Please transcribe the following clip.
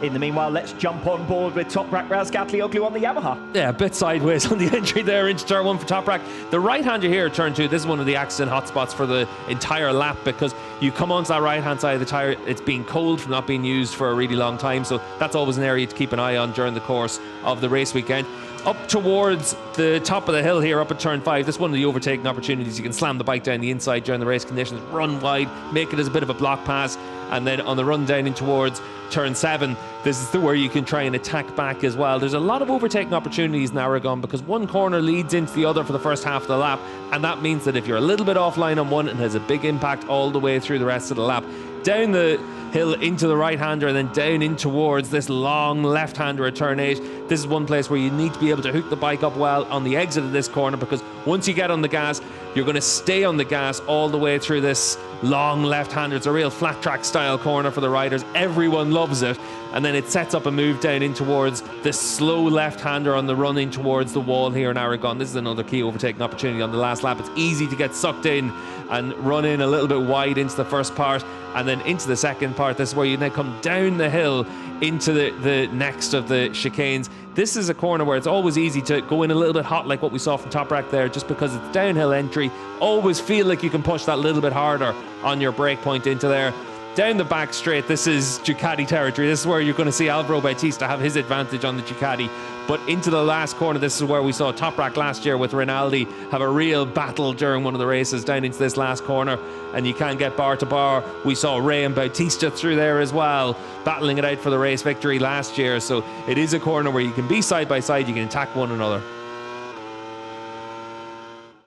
In the meanwhile, let's jump on board with Toprak Razgatlioglu on the Yamaha. Yeah, a bit sideways on the entry there into turn 1 for Toprak. The right-hander here at turn 2, this is one of the accident hotspots for the entire lap, because you come onto that right-hand side of the tyre, it's been cold from not being used for a really long time, so that's always an area to keep an eye on during the course of the race weekend. Up towards the top of the hill here, up at turn 5, this is one of the overtaking opportunities. You can slam the bike down the inside during the race conditions, run wide, make it as a bit of a block pass, and then on the run down in towards turn 7, this is where you can try and attack back as well. There's a lot of overtaking opportunities in Aragon because one corner leads into the other for the first half of the lap, and that means that if you're a little bit offline on one, it has a big impact all the way through the rest of the lap. Down the hill into the right-hander and then down in towards this long left-hander at turn 8. This is one place where you need to be able to hook the bike up well on the exit of this corner, because once you get on the gas, you're going to stay on the gas all the way through this long left-hander. It's a real flat track style corner for the riders. Everyone loves it. And then it sets up a move down in towards this slow left-hander on the run in towards the wall here in Aragon. This is another key overtaking opportunity on the last lap. It's easy to get sucked in and run in a little bit wide into the first part and then into the second part. This is where you then come down the hill into the next of the chicanes. This is a corner where it's always easy to go in a little bit hot, like what we saw from Toprak there, just because it's downhill entry. Always feel like you can push that little bit harder on your brake point into there. Down the back straight, this is Ducati territory. This is where you're going to see Alvaro Bautista have his advantage on the Ducati. But into the last corner, this is where we saw Toprak last year with Rinaldi have a real battle during one of the races down into this last corner, and you can get bar to bar. We saw Ray and Bautista through there as well, battling it out for the race victory last year. So it is a corner where you can be side by side, you can attack one another.